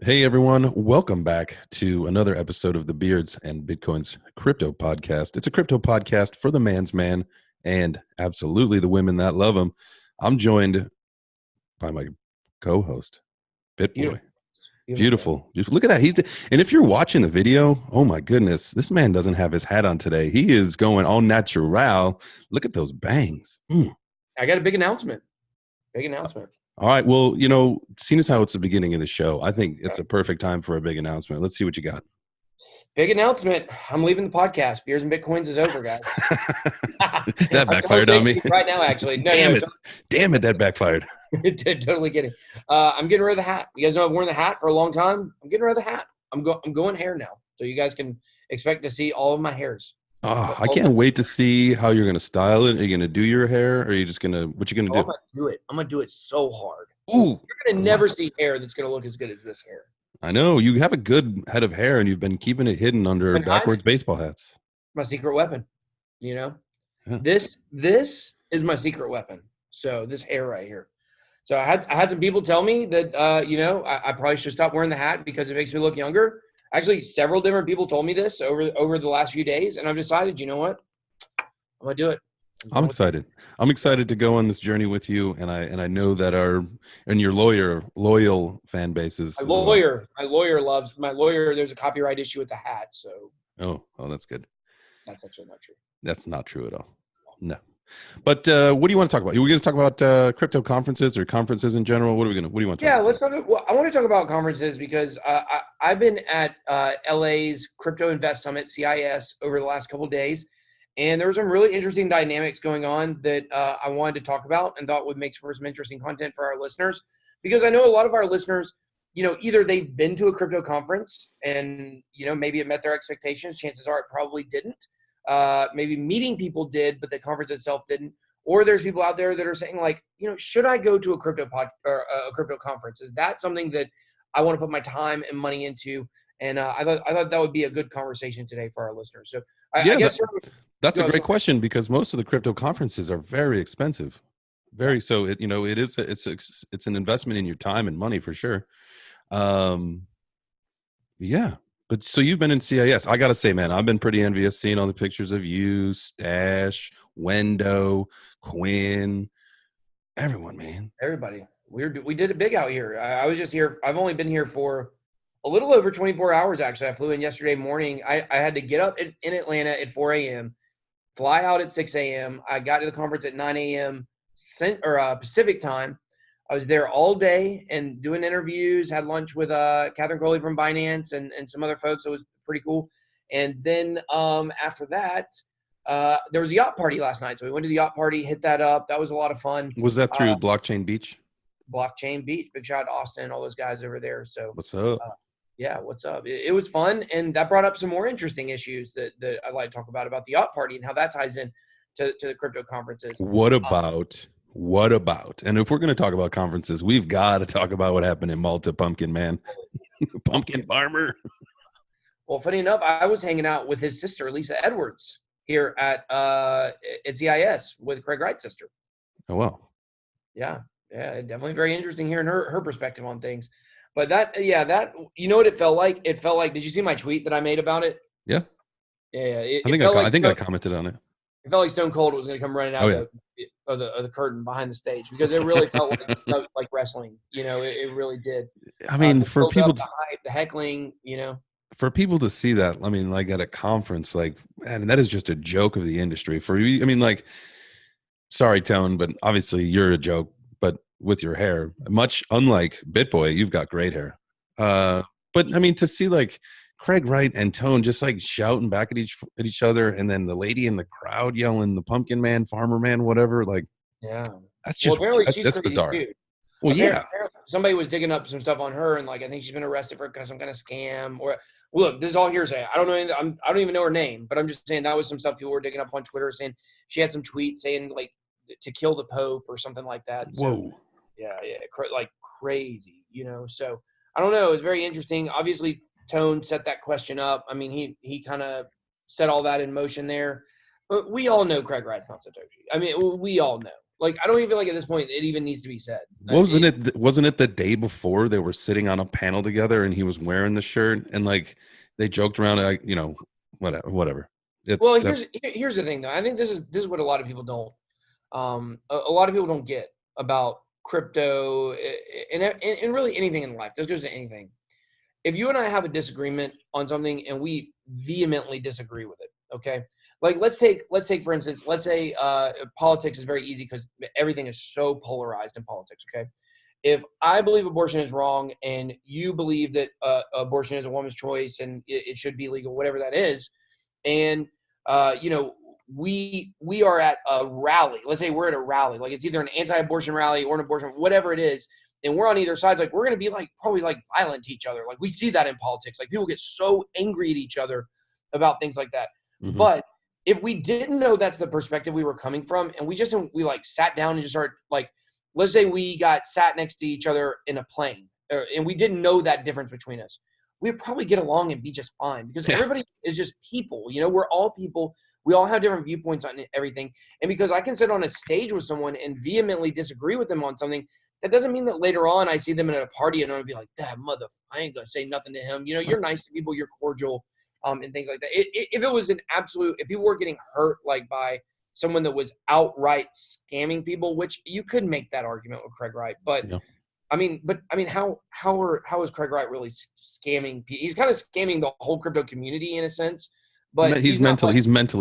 Hey everyone, welcome back to another episode of the Beards and Bitcoins Crypto Podcast. It's a crypto podcast for the man's man and absolutely the women that love him. I'm joined by my co-host, BitBoy. Beautiful. Just look at that. And if you're watching the video, oh my goodness, this man doesn't have his hat on today. He is going all natural. Look at those bangs. I got a big announcement. All right. Well, seeing as how it's the beginning of the show, I think it's a perfect time for a big announcement. Let's see what you got. Big announcement. I'm leaving the podcast. Beers and Bitcoins is over, guys. That backfired on me. Right now, actually. Damn it, that backfired. Totally kidding. I'm getting rid of the hat. You guys know I've worn the hat for a long time. I'm getting rid of the hat. I'm going hair now. So you guys can expect to see all of my hairs. Oh, I can't wait to see how you're going to style it. Are you going to do your hair, or are you just going to, what you going to do? I'm going to do it. I'm going to do it so hard. Ooh. You're going to never see hair that's going to look as good as this hair. I know. You have a good head of hair, and you've been keeping it hidden under backwards baseball hats. My secret weapon, Yeah. This is my secret weapon. So this hair right here. So I had some people tell me that, I probably should stop wearing the hat because it makes me look younger. Actually, several different people told me this over the last few days, and I've decided, you know what? I'm gonna do it. I'm excited. I'm excited to go on this journey with you, and I know that your loyal fan base is. My lawyer. There's a copyright issue with the hat, so. Oh, that's good. That's actually not true. That's not true at all. No. But what do you want to talk about? Are we going to talk about crypto conferences or conferences in general? What do you want to talk about? Yeah, let's talk. Well, I want to talk about conferences because I've been at LA's Crypto Invest Summit, CIS, over the last couple of days, and there were some really interesting dynamics going on that I wanted to talk about and thought would make for some interesting content for our listeners. Because I know a lot of our listeners, either they've been to a crypto conference and maybe it met their expectations. Chances are it probably didn't. Maybe meeting people did, but the conference itself didn't. Or there's people out there that are saying like, should I go to a crypto conference? Is that something that I want to put my time and money into? And I thought that would be a good conversation today for our listeners. So I guess that's a great question because most of the crypto conferences are very expensive. So it's an investment in your time and money for sure. Yeah. But so you've been in CIS. I got to say, man, I've been pretty envious seeing all the pictures of you, Stash, Wendo, Quinn, everyone, man. Everybody. We did it big out here. I was just here. I've only been here for a little over 24 hours, actually. I flew in yesterday morning. I had to get up in Atlanta at 4 a.m., fly out at 6 a.m. I got to the conference at 9 a.m. Pacific time. I was there all day and doing interviews, had lunch with Catherine Crowley from Binance and some other folks. It was pretty cool. And then after that, there was a yacht party last night. So we went to the yacht party, hit that up. That was a lot of fun. Was that through Blockchain Beach? Blockchain Beach. Big shout out to Austin and all those guys over there. So what's up? What's up? It was fun. And that brought up some more interesting issues that I'd like to talk about the yacht party and how that ties in to the crypto conferences. What about, and if we're going to talk about conferences, we've got to talk about what happened in Malta, Pumpkin Man. Pumpkin farmer. Well, funny enough, I was hanging out with his sister, Lisa Edwards, here at CIS with Craig Wright's sister. Oh, wow. Yeah, definitely very interesting hearing her perspective on things. But that, you know what it felt like? It felt like, did you see my tweet that I made about it? Yeah. Yeah. I think I commented on it. It felt like Stone Cold was going to come running out of the curtain behind the stage because it really felt like wrestling. It really did. I mean, for people the heckling, for people to see that, I mean, like at a conference, like, man, that is just a joke of the industry. For you, I mean, like, sorry, Tone, but obviously you're a joke. But with your hair, much unlike BitBoy, you've got great hair. But I mean, to see like Craig Wright and Tone just like shouting back at each other, and then the lady in the crowd yelling the Pumpkin Man, Farmer Man, whatever. Like, that's just that's bizarre. Too. Well, apparently, somebody was digging up some stuff on her, and like I think she's been arrested for some kind of scam. Or look, this is all hearsay. I don't know. I don't even know her name, but I'm just saying that was some stuff people were digging up on Twitter, saying she had some tweets saying like to kill the Pope or something like that. So, whoa. Yeah, like crazy, So I don't know. It was very interesting. Obviously, Tone set that question up. I mean, he kind of set all that in motion there. But we all know Craig Wright's not Satoshi. I mean, we all know. Like, I don't even feel like at this point it even needs to be said. Wasn't it the day before they were sitting on a panel together and he was wearing the shirt and like they joked around, like, you know, whatever. It's Well, that. here's the thing though. I think this is what a lot of people don't. A lot of people don't get about crypto and really anything in life. This goes to anything. If you and I have a disagreement on something and we vehemently disagree with it, okay? Like let's take for instance, let's say politics is very easy because everything is so polarized in politics, okay? If I believe abortion is wrong and you believe that abortion is a woman's choice and it should be legal, whatever that is, and you know, we are at a rally. Let's say we're at a rally, like it's either an anti-abortion rally or an abortion, whatever it is, and we're on either side. Like we're going to be like probably like violent to each other. Like we see that in politics. Like people get so angry at each other about things like that. Mm-hmm. But if we didn't know that's the perspective we were coming from, and we like sat down and just started like, let's say we got sat next to each other in a plane, and we didn't know that difference between us, we'd probably get along and be just fine because everybody is just people. You know, we're all people. We all have different viewpoints on everything. And because I can sit on a stage with someone and vehemently disagree with them on something, that doesn't mean that later on I see them at a party and I'm gonna be like, that mother, I ain't gonna say nothing to him. You know, you're nice to people, you're cordial, and things like that. If it was an absolute, if people were getting hurt like by someone that was outright scamming people, which you could make that argument with Craig Wright, but Yeah. I mean, how is Craig Wright really scamming? He's kind of scamming the whole crypto community in a sense, but He's mentally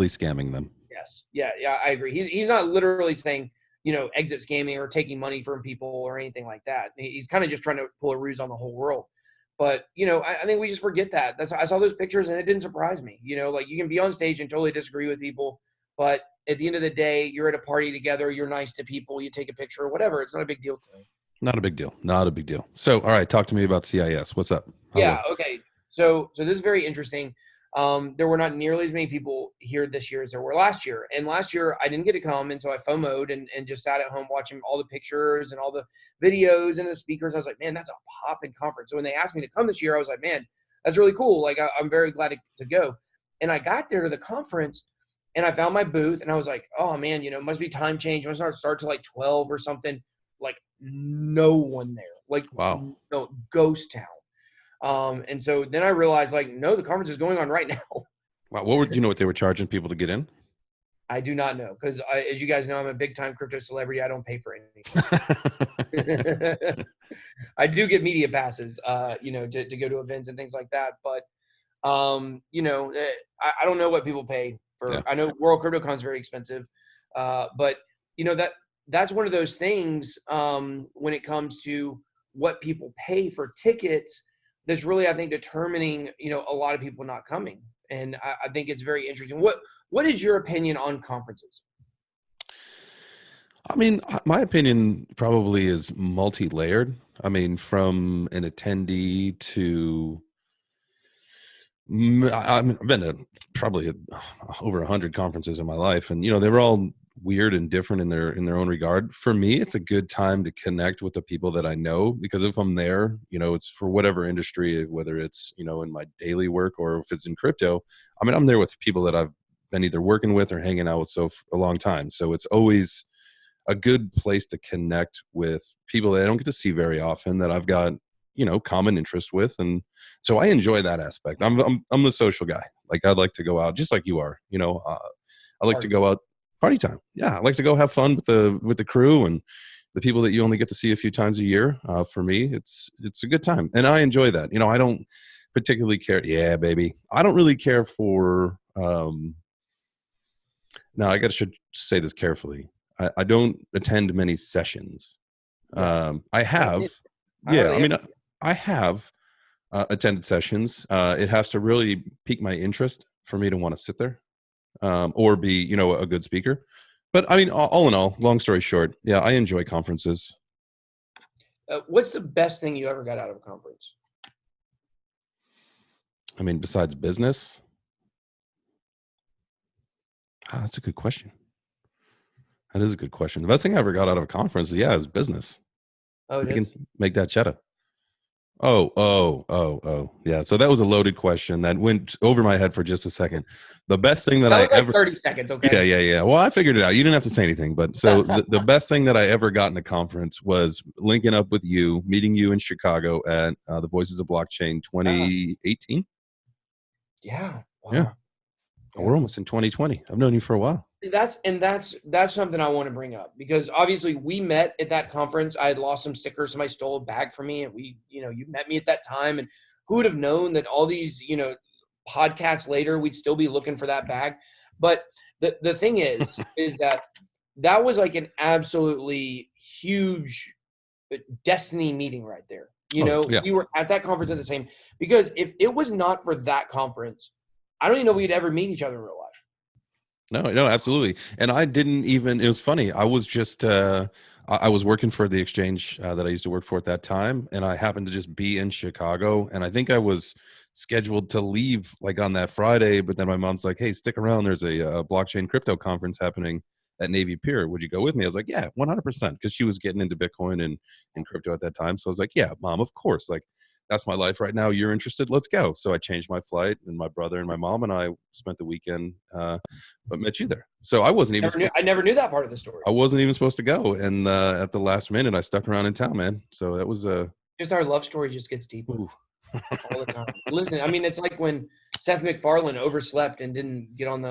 scamming them. yes, yeah, I agree. He's not literally saying, you know, exit scamming or taking money from people or anything like that. He's kind of just trying to pull a ruse on the whole world. But you know, I think we just forget that. I saw those pictures and it didn't surprise me. You know, like you can be on stage and totally disagree with people, but at the end of the day, you're at a party together. You're nice to people. You take a picture or whatever. It's not a big deal to me. Not a big deal. Not a big deal. So, all right, talk to me about CIS. What's up? Yeah. Okay. So this is very interesting. There were not nearly as many people here this year as there were last year. And last year I didn't get to come, and so I FOMO'd and just sat at home watching all the pictures and all the videos and the speakers. I was like, man, that's a poppin' conference. So when they asked me to come this year, I was like, man, that's really cool. Like I'm very glad to go. And I got there to the conference and I found my booth and I was like, oh man, you know, it must be time change. It must start to like 12 or something. Like no one there. Like Wow. no, ghost town. And so then I realized, like, no, the conference is going on right now. Wow. Do you know what they were charging people to get in? I do not know because, as you guys know, I'm a big time crypto celebrity. I don't pay for anything. I do get media passes, you know, to go to events and things like that. But, you know, I don't know what people pay for. Yeah. I know World CryptoCon is very expensive, but you know that's one of those things when it comes to what people pay for tickets. That's really, I think, determining, you know, a lot of people not coming. And I think it's very interesting. What is your opinion on conferences? I mean, my opinion probably is multi-layered. I mean, from an attendee to, I've been to probably over 100 conferences in my life, and you know, they were all weird and different in their own regard. For me, it's a good time to connect with the people that I know, because if I'm there, you know, it's for whatever industry, whether it's, you know, in my daily work or if it's in crypto. I mean, I'm there with people that I've been either working with or hanging out with for a long time. So it's always a good place to connect with people that I don't get to see very often, that I've got, you know, common interest with. And so I enjoy that aspect. I'm the social guy. Like, I'd like to go out just like you are, you know, I like to go out. Party time. Yeah. I like to go have fun with the crew and the people that you only get to see a few times a year. For me, it's a good time. And I enjoy that. You know, I don't particularly care. Yeah, baby. I don't really care for, now should say this carefully. I don't attend many sessions. I have, I have attended sessions. It has to really pique my interest for me to want to sit there. Or be, you know, a good speaker. But I mean, all in all, long story short, yeah, I enjoy conferences. What's the best thing you ever got out of a conference? I mean, besides business? That's a good question. That is a good question. The best thing I ever got out of a conference, is business. Oh, it is? Make that cheddar. Oh. Yeah. So that was a loaded question that went over my head for just a second. The best thing that That I was like ever, 30 seconds, yeah, okay? yeah, yeah. Well, I figured it out. You didn't have to say anything. But so the best thing that I ever got in a conference was linking up with you, meeting you in Chicago at the Voices of Blockchain Yeah. 2018. Yeah. Yeah. Wow. We're Yeah. almost in 2020. I've known you for a while. That's something I want to bring up because obviously we met at that conference. I had lost some stickers. Somebody stole a bag from me, and you met me at that time. And who would have known that all these, podcasts later, we'd still be looking for that bag. But the thing is that that was like an absolutely huge destiny meeting right there. Oh, yeah. We were at that conference at the same because if it was not for that conference, I don't even know if we'd ever meet each other in real life. No, absolutely. And I didn't even, it was funny. I was just, I was working for the exchange that I used to work for at that time. And I happened to just be in Chicago. And I think I was scheduled to leave like on that Friday. But then my mom's like, hey, stick around. There's a blockchain crypto conference happening at Navy Pier. Would you go with me? I was like, yeah, 100%. Because she was getting into Bitcoin and crypto at that time. So I was like, yeah, mom, of course. Like, that's my life right now. You're interested? Let's go. So I changed my flight, and my brother and my mom and I spent the weekend but met you there. So I never knew that part of the story. I wasn't even supposed to go, and at the last minute, I stuck around in town, man. So that was Just our love story just gets deeper ooh. all the time. Listen, I mean, it's like when Seth MacFarlane overslept and didn't get on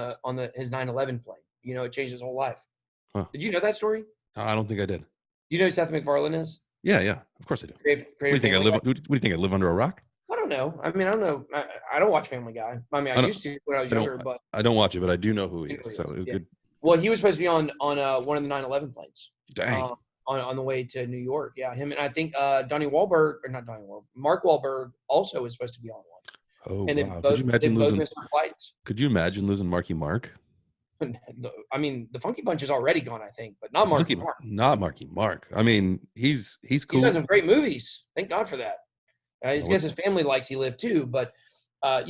his 9/11 plane. It changed his whole life. Huh. Did you know that story? I don't think I did. Do you know who Seth MacFarlane is? Yeah, of course I do. What do Creator you think I Family live? Guy? What do you think I live under a rock? I don't know. I mean, I don't know. I don't watch Family Guy. I mean, I I don't. used to when I was I don't. younger, but I don't watch it, but I do know who he you know who is. he So is. it was Yeah. good. Well, he was supposed to be on one of the 9/11 planes. Dang. On the way to New York. Yeah, him and I think Donnie Wahlberg or not Donnie Wahlberg, Mark Wahlberg also was supposed to be on one, Oh and wow. Could you they imagine both losing? missed their flights. Could you imagine losing Marky Mark? I mean, the Funky Bunch is already gone, I think, but not Marky Mark. Not Marky Mark. I mean, he's He's done cool. some great movies. Thank God for that. I guess his family likes he lived too, but but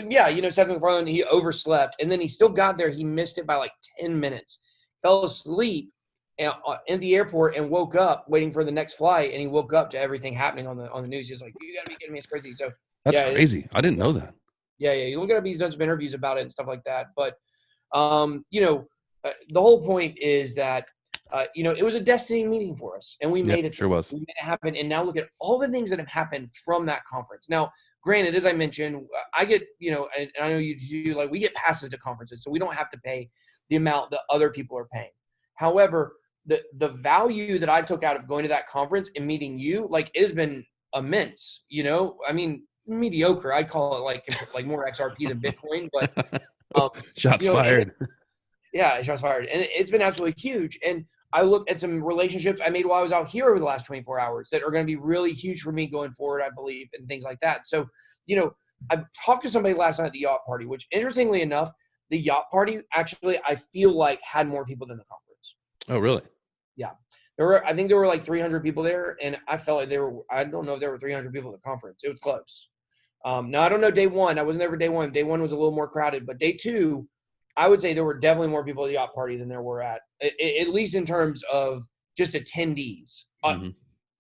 yeah, Seth MacFarlane, he overslept, and then he still got there. He missed it by like 10 minutes. Fell asleep in the airport and woke up waiting for the next flight, and he woke up to everything happening on the news. He's like, "You got to be kidding me! It's crazy." So That's yeah, crazy. I didn't know that. yeah. You look it up. He's done some interviews about it and stuff like that. But the whole point is that it was a destiny meeting for us, and we Yeah, made it. sure was. We made it happen, and now look at all the things that have happened from that conference. Now, granted, as I mentioned, I get and I know you do. Like, we get passes to conferences, so we don't have to pay the amount that other people are paying. However, the value that I took out of going to that conference and meeting you, like, it has been immense. I mean, mediocre. I'd call it like more XRP than Bitcoin, but Shots fired. yeah, shots fired. And it's been absolutely huge. And I looked at some relationships I made while I was out here over the last 24 hours that are going to be really huge for me going forward, I believe, and things like that. So, I talked to somebody last night at the yacht party, which interestingly enough, the yacht party actually, I feel like, had more people than the conference. Oh, really? Yeah. I think there were like 300 people there, and I felt like I don't know if there were 300 people at the conference. It was close. Now, I don't know day one. I wasn't there for day one. Day one was a little more crowded, but day two, I would say there were definitely more people at the yacht party than there were at least in terms of just attendees. Mm-hmm.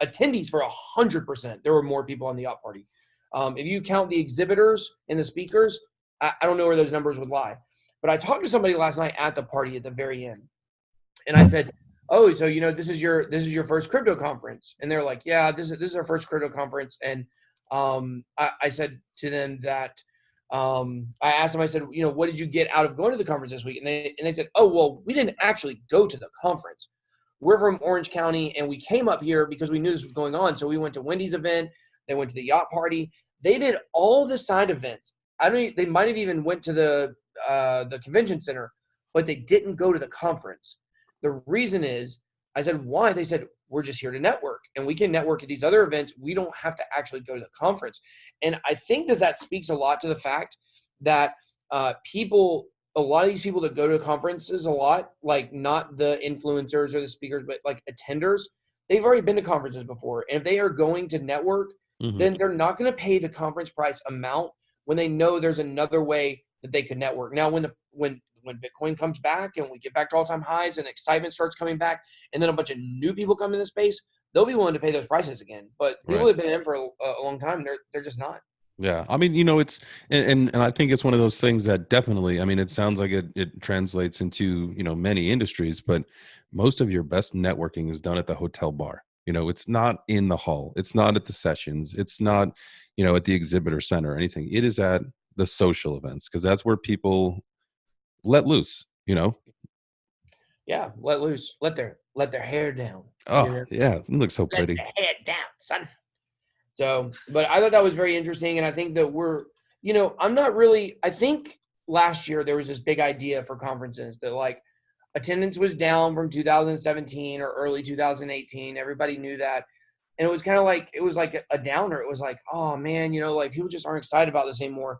Attendees for 100%. There were more people on the yacht party. If you count the exhibitors and the speakers, I don't know where those numbers would lie. But I talked to somebody last night at the party at the very end, and I said, "Oh, so this is your first crypto conference?" And they're like, "Yeah, this is our first crypto conference." And I said to them that I asked them, I said, what did you get out of going to the conference this week? And they said, oh, well, we didn't actually go to the conference. We're from Orange County, and we came up here because we knew this was going on. So we went to Wendy's event. They went to the yacht party. They did all the side events. They might have even went to the convention center, but they didn't go to the conference. The reason is, I said, why? They said, we're just here to network, and we can network at these other events. We don't have to actually go to the conference. And I think that speaks a lot to the fact that a lot of these people that go to conferences a lot, like not the influencers or the speakers, but like attenders, they've already been to conferences before. And if they are going to network, Mm-hmm. then they're not going to pay the conference price amount when they know there's another way that they could network. Now, when Bitcoin comes back and we get back to all-time highs and excitement starts coming back, and then a bunch of new people come into the space, they'll be willing to pay those prices again. But people Right. that have been in for a long time, they're just not. Yeah. I mean, it's, and I think it's one of those things that definitely, I mean, it sounds like it translates into, many industries, but most of your best networking is done at the hotel bar. It's not in the hall. It's not at the sessions. It's not, at the exhibitor center or anything. It is at the social events, because that's where people let loose. Yeah, let loose, let their hair down. You Oh, know, yeah. It looks so let pretty. their hair down, son. So, but I thought that was very interesting, and I think that I'm not really. I think last year there was this big idea for conferences that like attendance was down from 2017 or early 2018. Everybody knew that, and it was kind of like it was like a downer. It was like, oh man, like people just aren't excited about this anymore.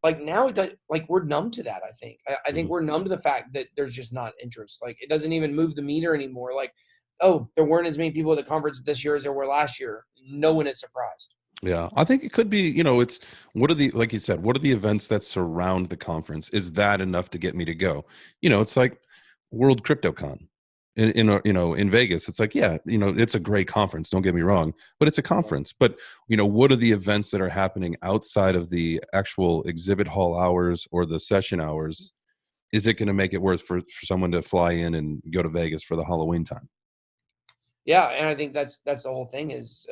Like now, like we're numb to that. I think. I think Mhm. we're numb to the fact that there's just not interest. Like it doesn't even move the meter anymore. Like, oh, there weren't as many people at the conference this year as there were last year. No one is surprised. Yeah, I think it could be, it's what are the, like you said, what are the events that surround the conference? Is that enough to get me to go? It's like World CryptoCon in Vegas. It's like, yeah, it's a great conference. Don't get me wrong, but it's a conference. But what are the events that are happening outside of the actual exhibit hall hours or the session hours? Is it going to make it worth for someone to fly in and go to Vegas for the Halloween time? Yeah, and I think that's the whole thing is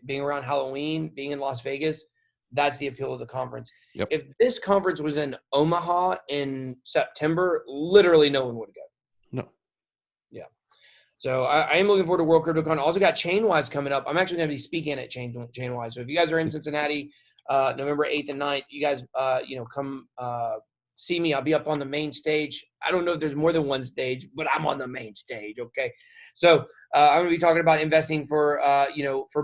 being around Halloween, being in Las Vegas. That's the appeal of the conference. Yep. If this conference was in Omaha in September, literally no one would go. No. Yeah. So I am looking forward to World CryptoCon. I also got Chainwise coming up. I'm actually going to be speaking at Chainwise. So if you guys are in Cincinnati, November 8th and 9th, you guys, come see me. I'll be up on the main stage. I don't know if there's more than one stage, but I'm on the main stage. Okay. So I'm going to be talking about investing for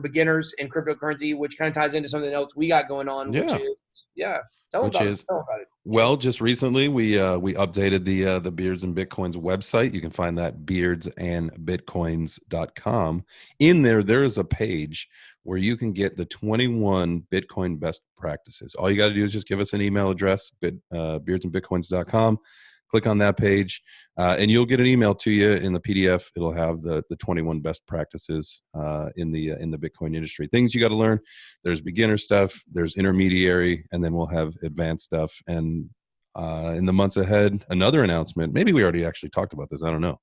beginners in cryptocurrency, which kind of ties into something else we got going on, which Yeah. is, yeah, tell them Which about it. is, Tell them about it. Jay. well, just recently we updated the Beards and Bitcoins website. You can find that beardsandbitcoins.com. In there is a page where you can get the 21 Bitcoin best practices. All you got to do is just give us an email address, beardsandbitcoins.com. Click on that page, and you'll get an email to you in the PDF. It'll have the 21 best practices in the Bitcoin industry. Things you got to learn. There's beginner stuff, there's intermediary, and then we'll have advanced stuff. And in the months ahead, another announcement. Maybe we already actually talked about this. I don't know,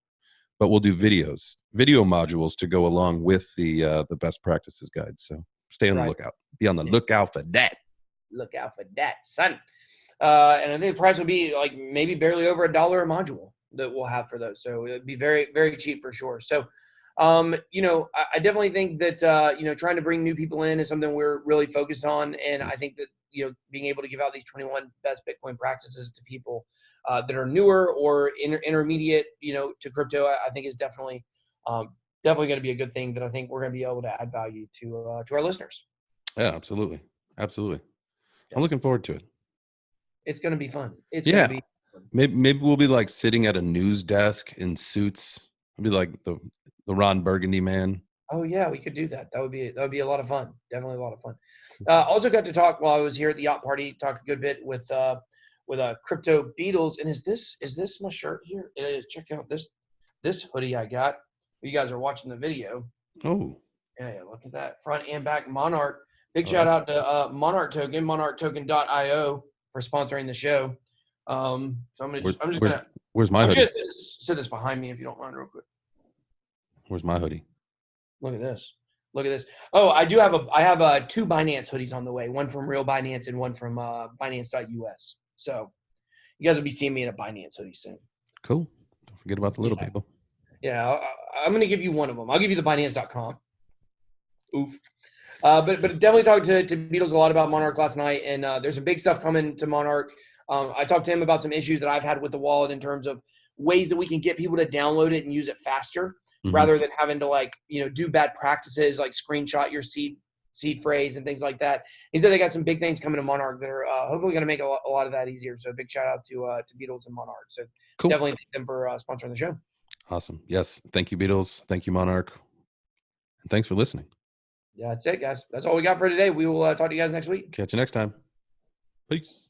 but we'll do video modules to go along with the best practices guide. So stay on the Right. lookout. Be on the lookout for that. Look out for that, son. And I think the price will be like maybe barely over $1 a module that we'll have for those. So it'd be very, very cheap for sure. So, I definitely think that, trying to bring new people in is something we're really focused on. And I think that, being able to give out these 21 best Bitcoin practices to people that are newer or intermediate, to crypto, I think is definitely going to be a good thing that I think we're going to be able to add value to our listeners. Yeah, absolutely. Absolutely. Yeah. I'm looking forward to it. It's going to be fun. It's going Yeah. to be fun. Maybe we'll be like sitting at a news desk in suits. We'll be like the Ron Burgundy man. Oh yeah, we could do that. That would be a lot of fun. Definitely a lot of fun. Also got to talk while I was here at the yacht party. Talk a good bit with Crypto Beatles. And is this my shirt here? It is. Check out this hoodie I got. You guys are watching the video. Oh. Yeah, look at that front and back Monarch. Big Oh, shout out to Monarch Token, monarchtoken.io for sponsoring the show. So where's my hoodie? gonna sit this behind me if you don't mind, real quick. Where's my hoodie? Look at this. Look at this. Oh, I have two Binance hoodies on the way. One from Real Binance and one from Binance.us. So you guys will be seeing me in a Binance hoodie soon. Cool. Don't forget about the little people. Yeah, I'm going to give you one of them. I'll give you the Binance.com. Oof. But definitely talked to Beatles a lot about Monarch last night, and there's some big stuff coming to Monarch. I talked to him about some issues that I've had with the wallet in terms of ways that we can get people to download it and use it faster, rather than having to do bad practices like screenshot your seed phrase and things like that. He said they got some big things coming to Monarch that are hopefully going to make a lot of that easier. So big shout out to Beatles and Monarch. So Cool. Definitely thank them for sponsoring the show. Awesome. Yes. Thank you, Beatles. Thank you, Monarch. And thanks for listening. Yeah, that's it, guys. That's all we got for today. We will talk to you guys next week. Catch you next time. Peace.